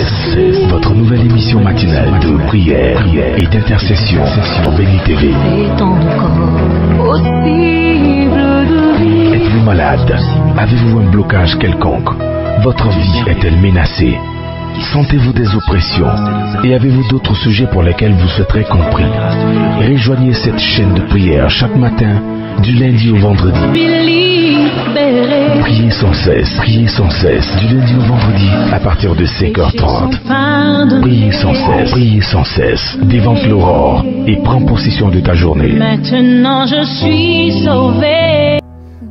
SOS, votre nouvelle émission matinale de prière et d'intercession sur Béni TV. Êtes-vous malade? Avez-vous un blocage quelconque? Votre vie est-elle menacée? Sentez-vous des oppressions? Et avez-vous d'autres sujets pour lesquels vous souhaiterez compris? Rejoignez cette chaîne de prière chaque matin, du lundi au vendredi. Priez sans cesse, du lundi au vendredi, à partir de 5h30. Priez sans cesse, dévante l'aurore et prends possession de ta journée. Maintenant je suis sauvé.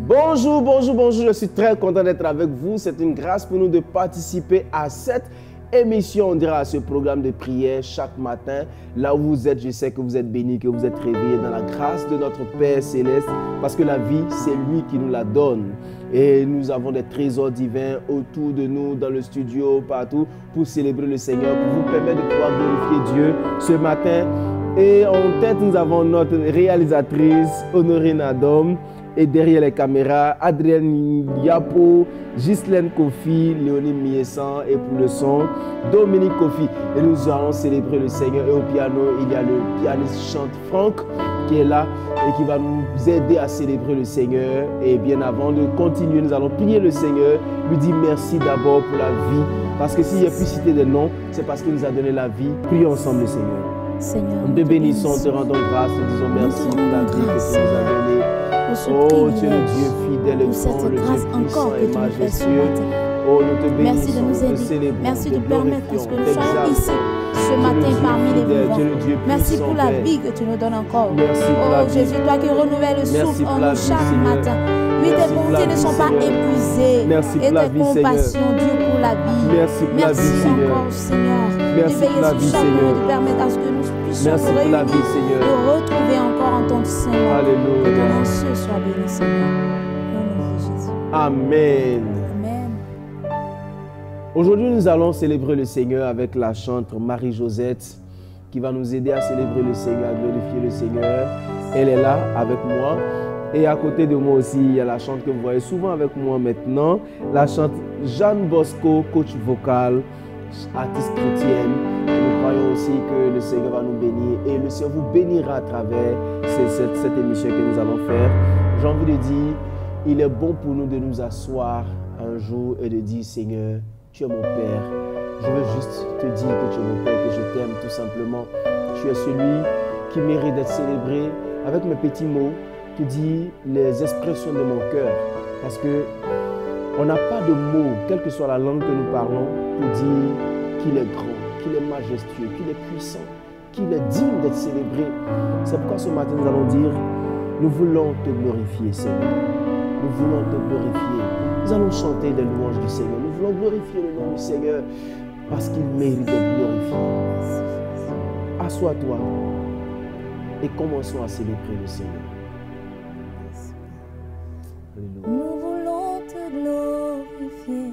Bonjour, je suis très content d'être avec vous. C'est une grâce pour nous de participer à cette émission, on dira, à ce programme de prière chaque matin. Là où vous êtes, je sais que vous êtes bénis, que vous êtes réveillés dans la grâce de notre Père Céleste, parce que la vie, c'est lui qui nous la donne. Et nous avons des trésors divins autour de nous, dans le studio, partout, pour célébrer le Seigneur, pour vous permettre de pouvoir glorifier Dieu ce matin. Et en tête, nous avons notre réalisatrice, Honorine Adom. Et derrière les caméras, Adrienne Yapo, Ghislaine Kofi, Léonie Miessan, et pour le son, Dominique Kofi. Et nous allons célébrer le Seigneur. Et au piano, il y a le pianiste chante Franck qui est là et qui va nous aider à célébrer le Seigneur. Et bien avant de continuer, nous allons prier le Seigneur, lui dire merci d'abord pour la vie. Parce que s'il y a pu citer des noms, c'est parce qu'il nous a donné la vie. Prions ensemble le Seigneur. Nous te bénissons, te rendons grâce, te disons merci pour la vie que tu nous as donnée. Oh, tu es le Dieu fidèle et bon, le Dieu puissant et majestueux. Oh, nous te bénissons, nous te célébrons, merci de permettre que nous soyons ici ce matin parmi les vivants. Merci pour la vie que tu nous donnes encore. Oh Jésus, toi qui renouvelles le souffle en nous chaque matin. Oui, tes bontés ne sont pas épuisées. Et tes compassions durent pour la vie. Merci encore, Seigneur, de veiller sur chacun, de permettre à ce que nous puissions nous réunir, de retrouver encore en ton Seigneur. Alléluia. Que ton nom soit béni, Seigneur. Au nom de Jésus. Amen. Amen. Aujourd'hui, nous allons célébrer le Seigneur avec la chantre Marie-Josette qui va nous aider à célébrer le Seigneur, à glorifier le Seigneur. Elle est là avec moi. Et à côté de moi aussi, il y a la chante que vous voyez souvent avec moi maintenant, la chante Jeanne Bosco, coach vocal, artiste chrétienne. Et nous croyons aussi que le Seigneur va nous bénir et le Seigneur vous bénira à travers cette émission que nous allons faire. J'ai envie de dire, il est bon pour nous de nous asseoir un jour et de dire, Seigneur, tu es mon Père. Je veux juste te dire que tu es mon Père, que je t'aime tout simplement. Tu es celui qui mérite d'être célébré avec mes petits mots. Te dire les expressions de mon cœur, parce que on n'a pas de mots, quelle que soit la langue que nous parlons, pour dire qu'il est grand, qu'il est majestueux, qu'il est puissant, qu'il est digne d'être célébré. C'est pourquoi ce matin nous allons dire, nous voulons te glorifier, Seigneur. Nous voulons te glorifier. Nous allons chanter des louanges du Seigneur. Nous voulons glorifier le nom du Seigneur parce qu'il mérite d'être glorifié. Assois-toi et commençons à célébrer le Seigneur. Nous voulons te glorifier,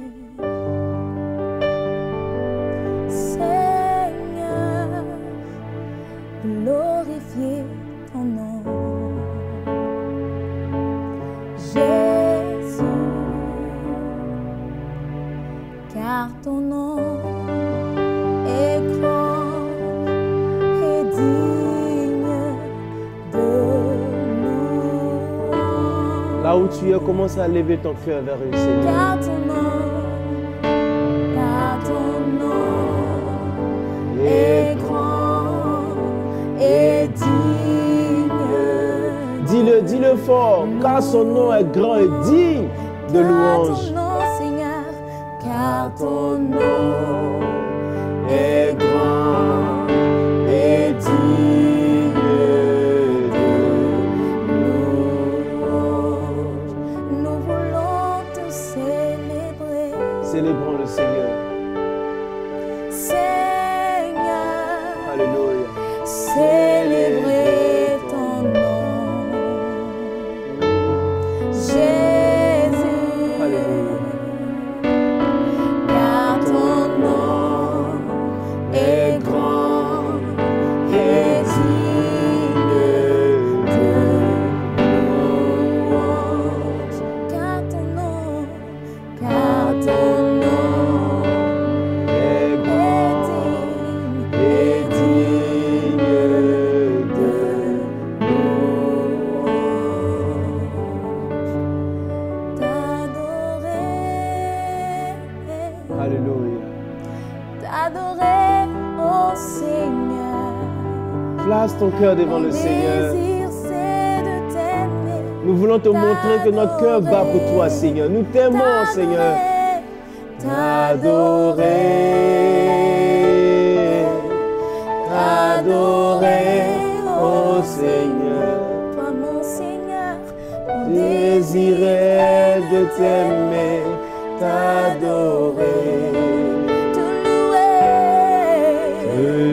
Seigneur, glorifier ton nom, Jésus, car ton nom est grand et digne de là où tu es, commence à lever ton cœur vers le Seigneur. car ton nom est grand et digne. Dis-le fort, car son nom est grand et digne de louange. Car ton nom, Seigneur, car ton nom est grand et digne de louange. Nous voulons te célébrer. Célébrons le Seigneur. Seigneur, Alléluia. célébrer ton nom. Jésus, Alléluia. car ton nom est grand et digne de louange. Car ton nom Alléluia. T'adorer, oh Seigneur. Place ton cœur devant le Seigneur. Désir, c'est de t'aimer. Nous voulons te montrer que notre cœur bat pour toi, Seigneur. Nous t'aimons, Seigneur. T'adorer, t'adorer, oh Seigneur. Toi, mon Seigneur, mon Désirer de t'aimer, t'adorer, te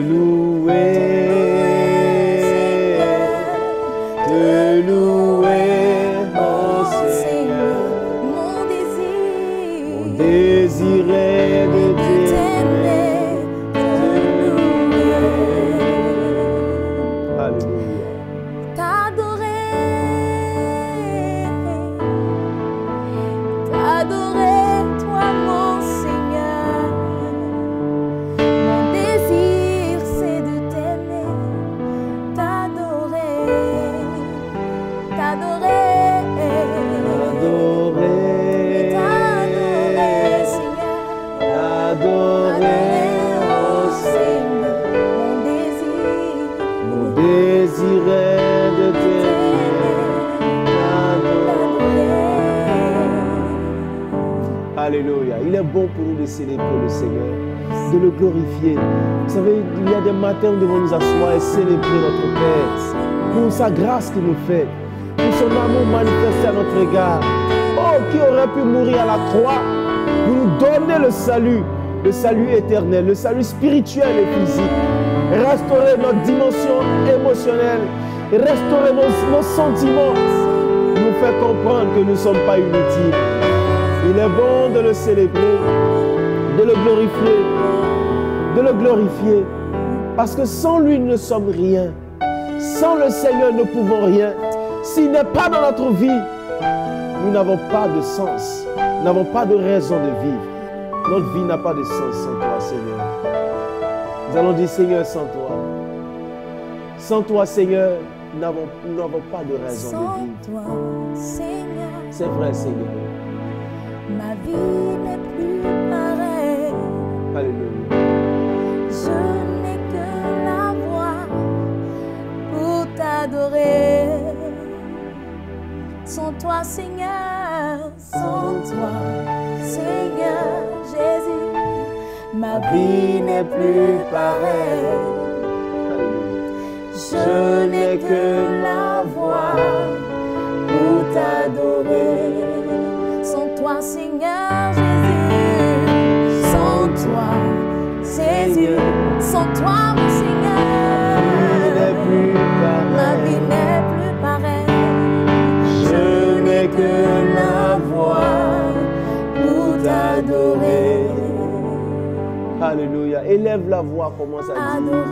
louer, te louer, oh Seigneur. mon désir, Désirer de t'aimer, te louer, Alléluia. t'adorer, toi mon Seigneur. Mon désir c'est de t'aimer, t'adorer, Seigneur. Adorer, oh Seigneur. Mon Mon désir est de t'aimer, t'adorer. Alléluia. Il est bon pour nous de célébrer le Seigneur, de le glorifier. Vous savez, il y a des matins où nous devons nous asseoir et célébrer notre Père pour sa grâce qu'il nous fait, pour son amour manifesté à notre égard. Oh, qui aurait pu mourir à la croix pour nous donner le salut éternel, le salut spirituel et physique, restaurer notre dimension émotionnelle, restaurer nos sentiments, nous faire comprendre que nous ne sommes pas inutiles. Il est bon de le célébrer, de le glorifier, parce que sans lui nous ne sommes rien. Sans le Seigneur nous ne pouvons rien. S'il n'est pas dans notre vie, nous n'avons pas de sens, nous n'avons pas de raison de vivre. Notre vie n'a pas de sens sans toi, Seigneur. Nous allons dire, Seigneur, sans toi. Sans toi, Seigneur, nous n'avons pas de raison de vivre. Sans toi, Seigneur, c'est vrai, Seigneur. ma vie n'est plus pareille. Alléluia. Je n'ai que la voix pour t'adorer. Sans toi, Seigneur, sans toi, Seigneur Jésus, ma vie n'est plus pareille. Je n'ai que la voix pour t'adorer. Sans toi, Seigneur Jésus, sans toi, Jésus, sans toi, mon Seigneur, ma vie n'est plus pareille. Je n'ai que la voix pour t'adorer. Alléluia. Élève la voix, commence à dire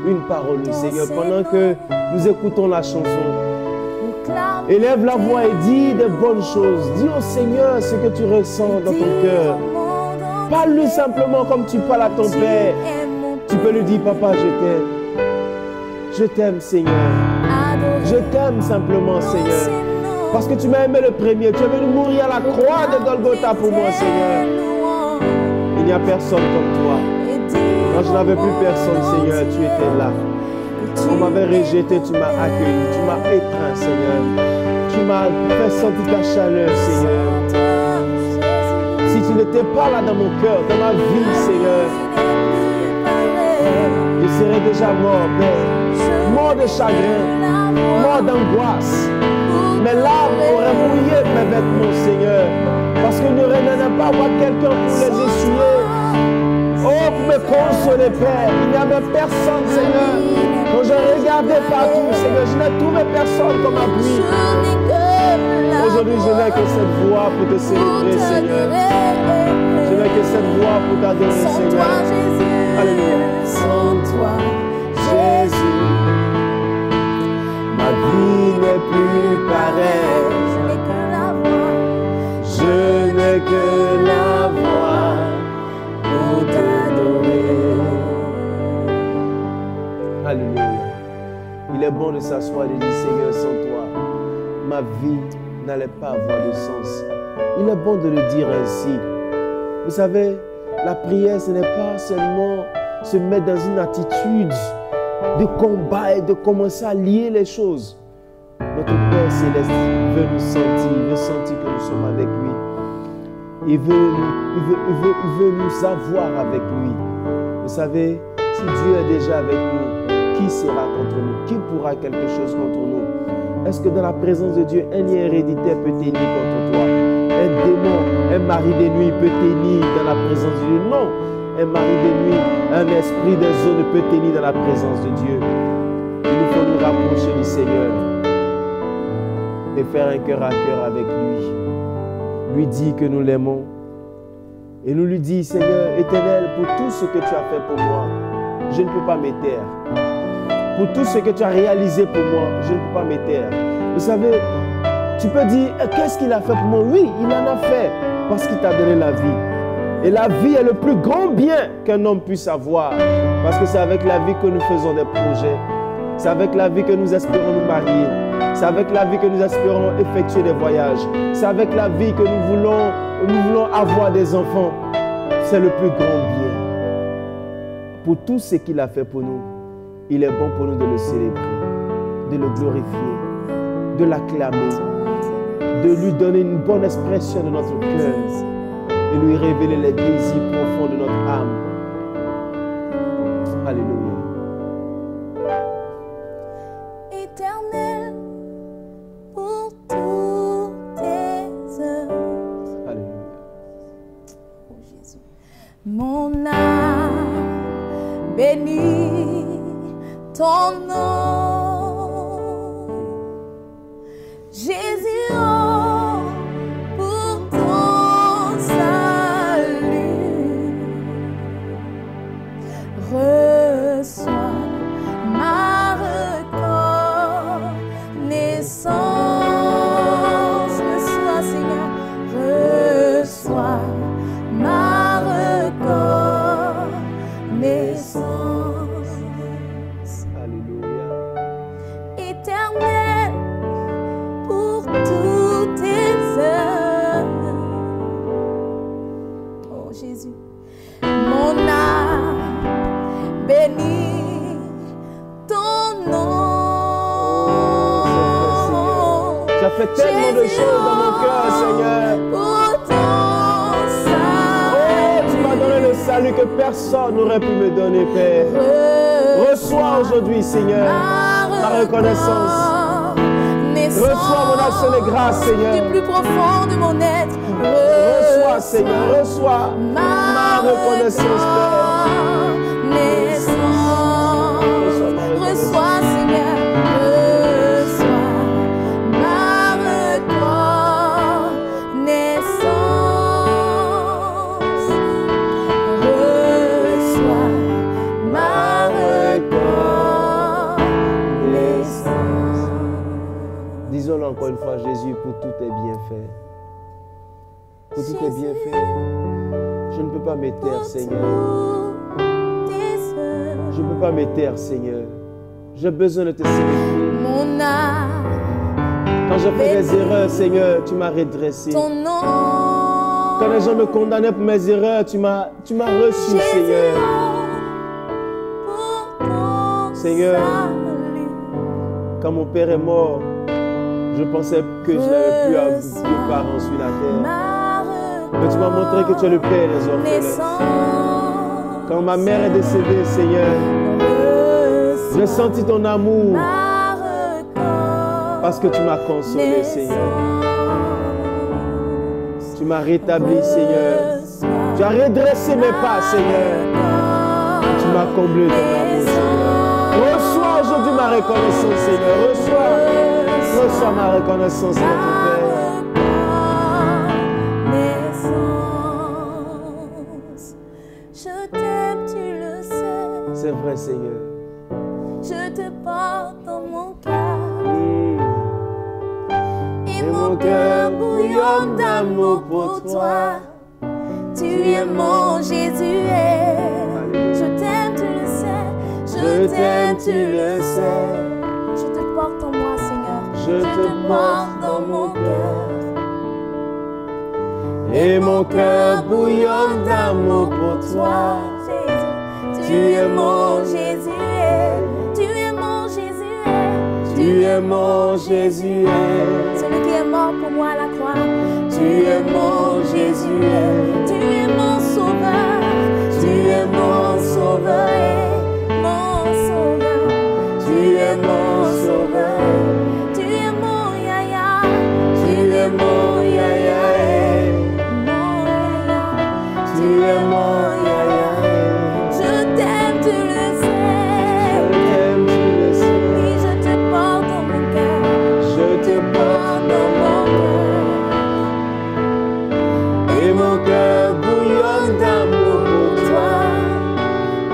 une parole du Seigneur pendant que nous écoutons la chanson. Élève la voix et dis des bonnes choses. Dis au Seigneur ce que tu ressens dans ton cœur. Parle-lui simplement comme tu parles à ton Père. Tu peux lui dire, Papa, je t'aime. Je t'aime, Seigneur. Je t'aime simplement, Seigneur. Parce que tu m'as aimé le premier. Tu es venu mourir à la croix de Golgotha pour moi, Seigneur. Il n'y a personne comme toi. Quand je n'avais plus personne, Seigneur, tu étais là. On m'avait rejeté, tu m'as accueilli, tu m'as étreint, Seigneur. Tu m'as fait sentir ta chaleur, Seigneur. Si tu n'étais pas là dans mon cœur, dans ma vie, Seigneur, je serais déjà mort, Père. Mort de chagrin, mort d'angoisse. Mes larmes auraient mouillé mes vêtements, Seigneur. Parce que ne revenait pas voir quelqu'un pour les essuyer. Oh, pour me consoler, Père. Il n'y avait personne, Seigneur. Quand je regardais partout, Seigneur, je n'ai trouvé personne comme appui. Aujourd'hui, je n'ai que cette voix pour te célébrer, Seigneur. Je n'ai que cette voix pour t'adorer, Seigneur. Alléluia. Sans toi, Jésus, ma vie n'est plus pareille. je n'ai que la voix. Je n'ai que la voix pour t'adorer. Alléluia. Il est bon de s'asseoir et de dire, Seigneur, sans toi, ma vie n'allait pas avoir de sens. Il est bon de le dire ainsi. Vous savez, La prière, ce n'est pas seulement se mettre dans une attitude de combat et de commencer à lier les choses. Notre Père Céleste veut nous sentir, il veut sentir que nous sommes avec lui. Il veut nous avoir avec lui. Vous savez, si Dieu est déjà avec nous, qui sera contre nous? Qui pourra quelque chose contre nous? Est-ce que dans la présence de Dieu, un lien héréditaire peut tenir contre toi? Un démon, un mari de nuit peut tenir dans la présence de Dieu? Non. Un mari de nuit, un esprit des eaux ne peut tenir dans la présence de Dieu. Il nous faut nous rapprocher du Seigneur et faire un cœur à cœur avec lui. Lui dire que nous l'aimons. Et nous lui dire, Seigneur éternel, pour tout ce que tu as fait pour moi, je ne peux pas me taire. Pour tout ce que tu as réalisé pour moi, je ne peux pas me taire. Vous savez, tu peux dire, qu'est-ce qu'il a fait pour moi? Oui, il en a fait parce qu'il t'a donné la vie. Et la vie est le plus grand bien qu'un homme puisse avoir. Parce que c'est avec la vie que nous faisons des projets. C'est avec la vie que nous espérons nous marier. C'est avec la vie que nous espérons effectuer des voyages. C'est avec la vie que nous voulons avoir des enfants. C'est le plus grand bien. Pour tout ce qu'il a fait pour nous, il est bon pour nous de le célébrer, de le glorifier, de l'acclamer, de lui donner une bonne expression de notre cœur et lui révéler les désirs profonds de notre âme. Alléluia. Éternel, pour tous tes œuvres. Alléluia. Oh Jésus. Mon âme bénit ton nom. Jésus, oh, pour ton salut. Reçois ma reconnaissance. Reçois, Seigneur, reçois ma reconnaissance. Alléluia. Éternel, pour toutes tes œuvres. Oh Jésus, mon âme bénit ton nom. Tu as fait tellement de choses dans mon cœur, Seigneur. Pour ton salut. Oh, tu m'as donné le salut que personne n'aurait pu me donner, Père. Reçois aujourd'hui, Seigneur, ma reconnaissance. Reçois mon action de grâce, Seigneur. Du plus profond de mon être. Reçois, Seigneur, reçois ma reconnaissance, Père. Reçois, Seigneur, reçois ma reconnaissance. Reçois ma reconnaissance. Disons-le encore une fois, Jésus, pour tous tes bienfaits. Pour tous tes bienfaits. Je ne peux pas me taire, Seigneur. Je ne peux pas me taire, Seigneur. J'ai besoin de te célébrer. Mon âme. Quand j'ai fait des erreurs, Seigneur, tu m'as redressé. Ton nom. Quand les gens me condamnaient pour mes erreurs, tu m'as reçu, Jésus, Seigneur. pour ton Seigneur, salut. quand mon père est mort, je pensais que je n'avais plus à de parents sur la terre. Mais tu m'as montré que tu es le Père des orphelins. Quand ma mère est décédée, Seigneur, j'ai senti ton amour parce que tu m'as consolé, Seigneur. Tu m'as rétabli, Seigneur. Tu as redressé mes pas, Seigneur. Tu m'as comblé ton amour, Seigneur. Reçois aujourd'hui ma reconnaissance, Seigneur. Reçois ma reconnaissance, notre Père. Je t'aime, tu le sais. C'est vrai, Seigneur. Je te porte dans mon cœur. Et mon cœur bouillonne d'amour pour toi. Tu es mon Jésus. Je t'aime, tu le sais. Je t'aime, tu le sais. Je te porte en moi, Seigneur. Je te porte dans mon cœur. Et mon cœur bouillonne d'amour pour toi. Tu es mon Jésus, tu es mon Jésus, tu es mon Jésus, celui qui est mort pour moi à la croix. Tu es mon Jésus, tu es mon sauveur, tu es mon sauveur, mon sauveur, tu es mon sauveur, tu es mon yaya, tu es mon yaya, tu es mon yaya. Je t'aime, tu le sais. Je t'aime, tu le sais. Oui, je te porte dans mon cœur. Je te porte dans mon cœur. Et mon cœur bouillonne d'amour pour toi.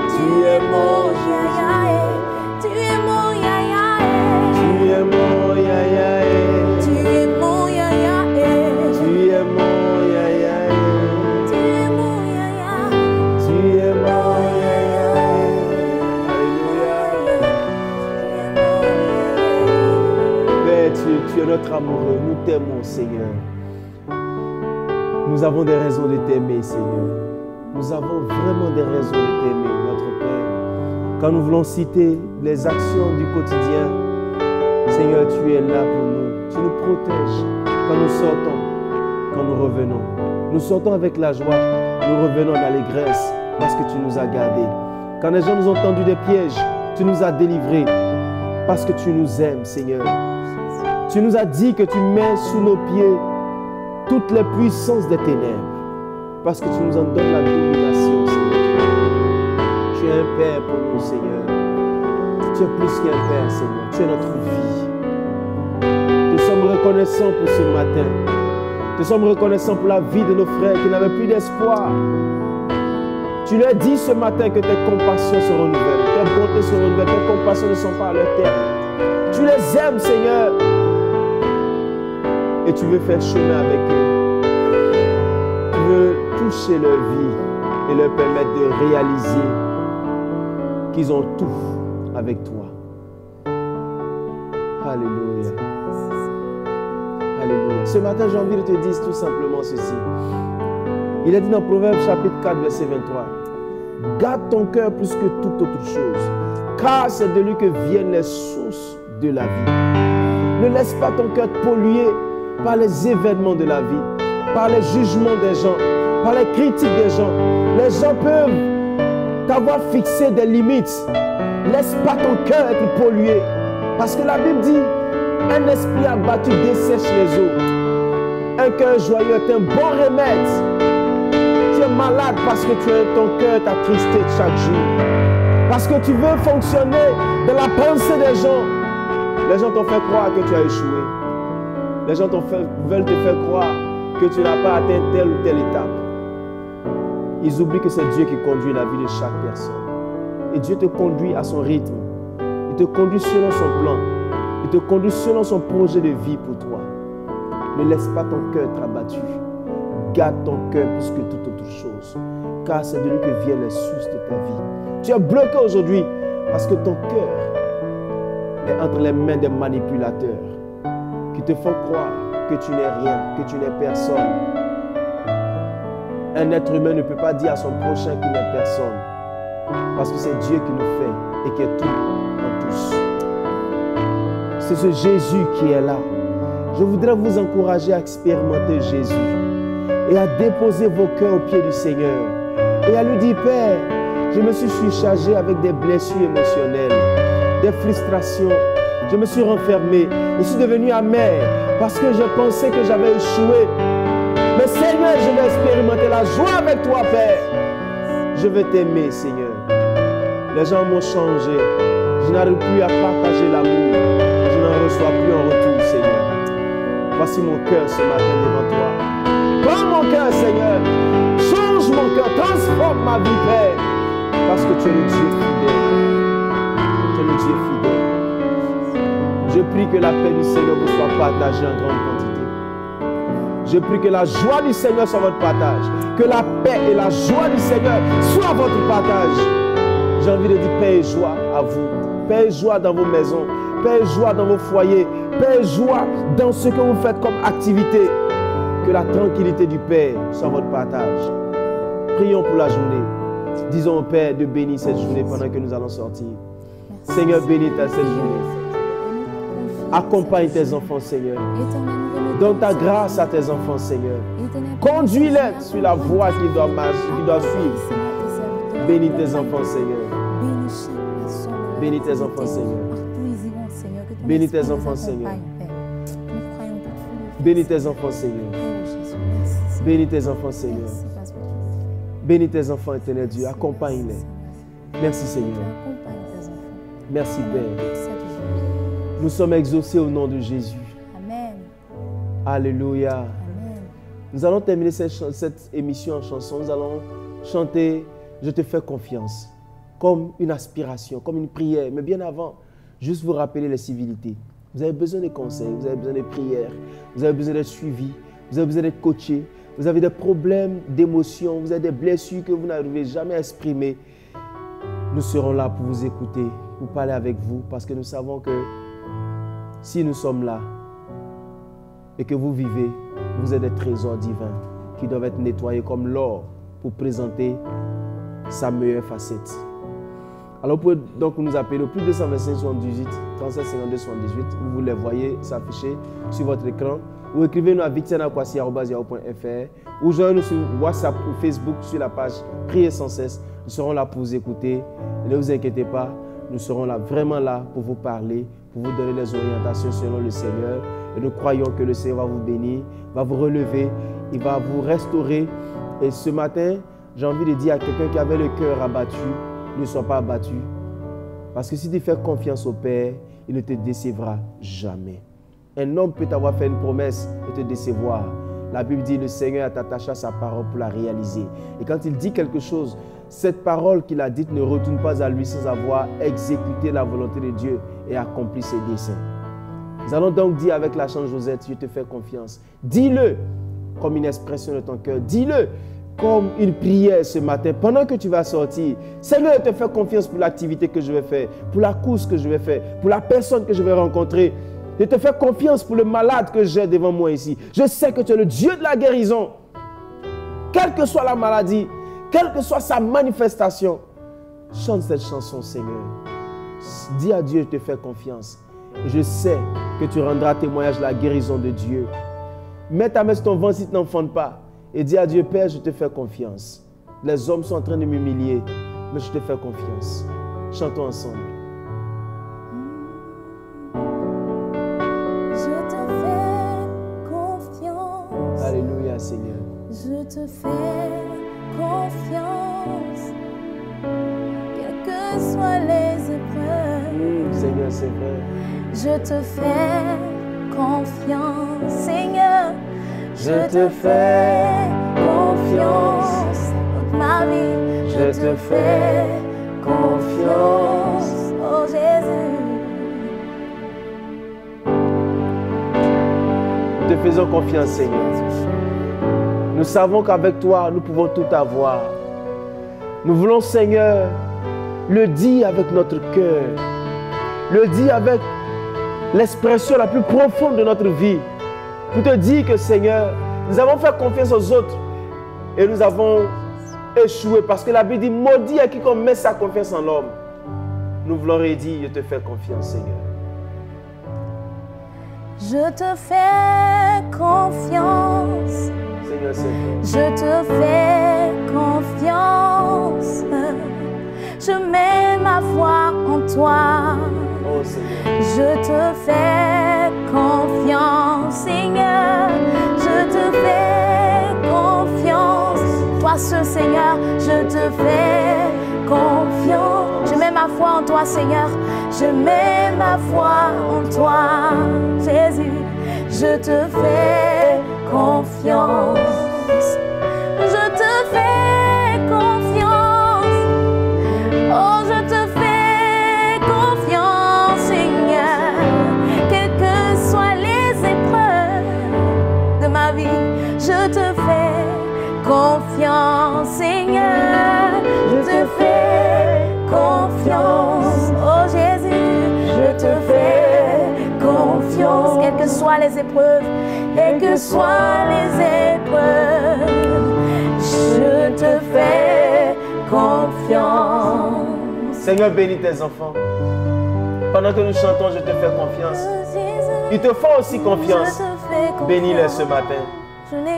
Tu es mon Yaya, tu es mon yaya, tu es mon yaya, tu es mon yaya, tu es mon yaya, tu es mon yaya, tu es mon yaya. Alléluia. Père, tu es notre amoureux, nous t'aimons, Seigneur. Nous avons des raisons de t'aimer, Seigneur. Nous avons vraiment des raisons de t'aimer, notre Père. Quand nous voulons citer les actions du quotidien, Seigneur, tu es là pour nous. Tu nous protèges quand nous sortons, quand nous revenons. Nous sortons avec la joie, nous revenons dans l'allégresse parce que tu nous as gardés. Quand les gens nous ont tendu des pièges, tu nous as délivrés parce que tu nous aimes, Seigneur. Tu nous as dit que tu mets sous nos pieds toutes les puissances des ténèbres parce que tu nous en donnes la domination, Seigneur. Tu es un Père pour nous, Seigneur. Tu es plus qu'un Père, Seigneur. Tu es notre vie. Nous sommes reconnaissants pour ce matin. Nous sommes reconnaissants pour la vie de nos frères qui n'avaient plus d'espoir. Tu leur dis ce matin que tes compassions se renouvellent, tes bontés se renouvellent, tes compassions ne sont pas à leur terme. Tu les aimes, Seigneur. Et tu veux faire chemin avec eux. Tu veux toucher leur vie et leur permettre de réaliser qu'ils ont tout avec toi. Alléluia. Alléluia. Ce matin, j'ai envie de te dire tout simplement ceci. Il est dit dans Proverbes chapitre 4, verset 23. Garde ton cœur plus que toute autre chose, car c'est de lui que viennent les sources de la vie. Ne laisse pas ton cœur polluer par les événements de la vie, par les jugements des gens, par les critiques des gens. Les gens peuvent t'avoir fixé des limites. Laisse pas ton cœur être pollué. Parce que la Bible dit, un esprit abattu dessèche les eaux. Un cœur joyeux est un bon remède. Tu es malade parce que ton cœur est attristé chaque jour. Parce que tu veux fonctionner dans la pensée des gens. Les gens t'ont fait croire que tu as échoué. Les gens veulent te faire croire que tu n'as pas atteint telle ou telle étape. Ils oublient que c'est Dieu qui conduit la vie de chaque personne. Et Dieu te conduit à son rythme. Il te conduit selon son plan. Il te conduit selon son projet de vie pour toi. Ne laisse pas ton cœur être abattu. Garde ton cœur plus que toute autre chose. Car c'est de lui que viennent les sources de ta vie. Tu es bloqué aujourd'hui parce que ton cœur est entre les mains des manipulateurs qui te font croire que tu n'es rien, que tu n'es personne. Un être humain ne peut pas dire à son prochain qu'il n'est personne. Parce que c'est Dieu qui nous fait et qui est tout en tous. C'est ce Jésus qui est là. Je voudrais vous encourager à expérimenter Jésus et à déposer vos cœurs aux pieds du Seigneur et à lui dire, Père, je me suis surchargé avec des blessures émotionnelles, des frustrations. Je me suis renfermé. Je suis devenu amer parce que je pensais que j'avais échoué. Mais Seigneur, je vais expérimenter la joie avec toi, Père. Je vais t'aimer, Seigneur. Les gens m'ont changé. Je n'arrive plus à partager l'amour. Je n'en reçois plus en retour, Seigneur. Voici mon cœur ce matin devant toi. Prends mon cœur, Seigneur. Change mon cœur. Transforme ma vie, Père. Parce que tu es le Dieu fidèle. Tu es le Dieu fidèle. Je prie que la paix du Seigneur vous soit partagée en grande quantité. Je prie que la joie du Seigneur soit votre partage. Que la paix et la joie du Seigneur soient votre partage. J'ai envie de dire paix et joie à vous. Paix et joie dans vos maisons. Paix et joie dans vos foyers. Paix et joie dans ce que vous faites comme activité. Que la tranquillité du Père soit votre partage. Prions pour la journée. Disons au Père de bénir cette journée pendant que nous allons sortir. Merci. Seigneur, bénis cette journée. Accompagne tes enfants, Seigneur. Donne ta grâce à tes enfants, Seigneur. Conduis-les sur la voie qu'ils doivent marcher, qu'ils doivent suivre. Bénis tes enfants, Seigneur. Bénis tes enfants, Seigneur. Bénis tes enfants, Seigneur. Bénis tes enfants, Seigneur. Bénis tes enfants, Seigneur. Bénis tes enfants, éternel Dieu. Accompagne-les. Merci, Seigneur. Merci, Père. Nous sommes exaucés au nom de Jésus. Amen. Alléluia. Amen. Nous allons terminer cette émission en chanson. Nous allons chanter « Je te fais confiance » comme une aspiration, comme une prière. Mais bien avant, juste vous rappeler les civilités. Vous avez besoin de conseils, vous avez besoin de prières, vous avez besoin d'être suivi, vous avez besoin d'être coaché, vous avez des problèmes d'émotion, vous avez des blessures que vous n'arrivez jamais à exprimer. Nous serons là pour vous écouter, pour parler avec vous, parce que nous savons que si nous sommes là et que vous vivez, vous êtes des trésors divins qui doivent être nettoyés comme l'or pour présenter sa meilleure facette. Alors, vous pouvez donc nous appeler au plus 225 78 37 52 78. Vous les voyez s'afficher sur votre écran. Ou écrivez-nous à victianakwasi@yahoo.fr ou joignez-nous sur WhatsApp ou Facebook sur la page Priez sans cesse. Nous serons là pour vous écouter. Et ne vous inquiétez pas, nous serons là, vraiment là pour vous parler, pour vous donner les orientations selon le Seigneur. Et nous croyons que le Seigneur va vous bénir, va vous relever, il va vous restaurer. Et ce matin, j'ai envie de dire à quelqu'un qui avait le cœur abattu, ne sois pas abattu. Parce que si tu fais confiance au Père, il ne te décevra jamais. Un homme peut t'avoir fait une promesse et te décevoir. La Bible dit, le Seigneur a attaché à sa parole pour la réaliser. Et quand il dit quelque chose, cette parole qu'il a dite ne retourne pas à lui sans avoir exécuté la volonté de Dieu et accompli ses desseins. Nous allons donc dire avec la chante Josette, je te fais confiance. Dis-le comme une expression de ton cœur. Dis-le comme une prière ce matin, pendant que tu vas sortir. Seigneur, je te fais confiance pour l'activité que je vais faire, pour la course que je vais faire, pour la personne que je vais rencontrer. Je te fais confiance pour le malade que j'ai devant moi ici. Je sais que tu es le Dieu de la guérison. Quelle que soit la maladie, quelle que soit sa manifestation, chante cette chanson, Seigneur. Dis à Dieu, je te fais confiance. Et je sais que tu rendras témoignage de la guérison de Dieu. Mets ta main sur ton ventre si tu n'enfantes pas. Et dis à Dieu, Père, je te fais confiance. Les hommes sont en train de m'humilier, mais je te fais confiance. Chantons ensemble. Je te fais confiance. Alléluia, Seigneur. Je te fais confiance. Quelles que soient les épreuves. Seigneur, c'est vrai. Je te fais confiance, Seigneur. Je te fais confiance, toute ma vie. Je te fais confiance, oh Jésus. Nous te faisons confiance, Seigneur. Nous savons qu'avec toi, nous pouvons tout avoir. Nous voulons, Seigneur, le dire avec notre cœur, le dire avec l'expression la plus profonde de notre vie. Pour te dire que, Seigneur, nous avons fait confiance aux autres et nous avons échoué parce que la Bible dit, maudit à quiconque met sa confiance en l'homme. Nous voulons redire, je te fais confiance, Seigneur. Je te fais confiance. Seigneur, c'est vrai. Je te fais confiance. Je mets ma foi en toi. Oh, Seigneur. Je te fais confiance, Seigneur. Je te fais confiance. Toi seul, Seigneur, je te fais confiance. Je mets ma foi en toi, Seigneur. Je mets ma foi en toi, Jésus. Je te fais confiance. Je te fais confiance. Oh, je te fais confiance, Seigneur. Quelles que soient les épreuves de ma vie, je te fais confiance, Seigneur. Je te fais confiance, oh Jésus. Je te fais confiance. Quelles que soient les épreuves, et que soient les épreuves, je te fais confiance. Seigneur, bénis tes enfants. Pendant que nous chantons, je te fais confiance. Ils te font aussi confiance. Bénis-les ce matin.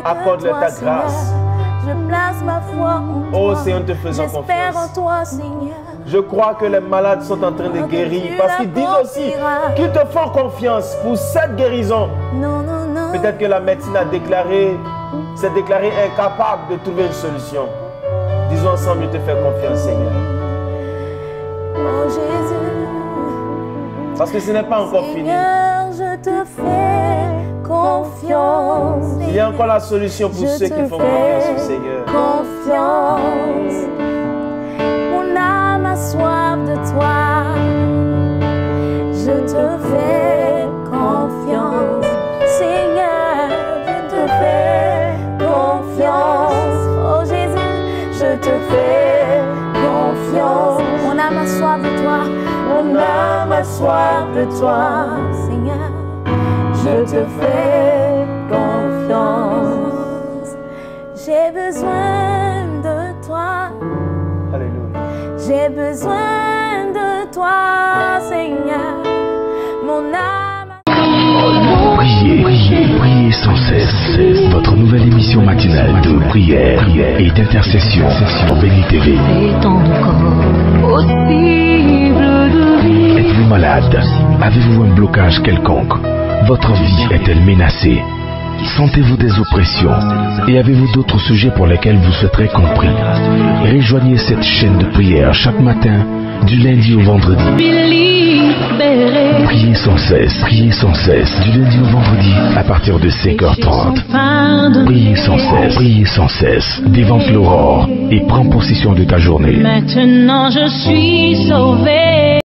Accorde-leur ta grâce. Je place ma foi en toi. Oh Seigneur, nous te faisons confiance. En toi, Seigneur. Je crois que les malades sont en train de guérir parce qu'ils disent aussi qu'ils te font confiance pour cette guérison. Peut-être que la médecine s'est déclarée incapable de trouver une solution. Disons ensemble, je te fais confiance, Seigneur. Oh Jésus. Parce que ce n'est pas encore fini. Seigneur, je te fais confiance. Il y a encore la solution pour ceux qui font confiance au Seigneur. Confiance. Mon âme a soif de toi. Je te fais confiance. Seigneur, je te fais confiance. Oh Jésus, je te fais confiance. Mon âme a soif de toi. Mon âme a soif de toi, Seigneur. Je te fais confiance. J'ai besoin de toi. Alléluia. J'ai besoin de toi, Seigneur. Mon âme. Priez, priez, priez sans cesse. Votre nouvelle émission matinale de prière et d'intercession sur Béni TV. Êtes-vous malade? Avez-vous un blocage quelconque? Votre vie est-elle menacée? Sentez-vous des oppressions? Et avez-vous d'autres sujets pour lesquels vous souhaiterez compris? Rejoignez cette chaîne de prière chaque matin, du lundi au vendredi. Priez sans cesse, du lundi au vendredi, à partir de 5h30. Priez sans cesse, dévante l'aurore et prends possession de ta journée. Maintenant je suis sauvé.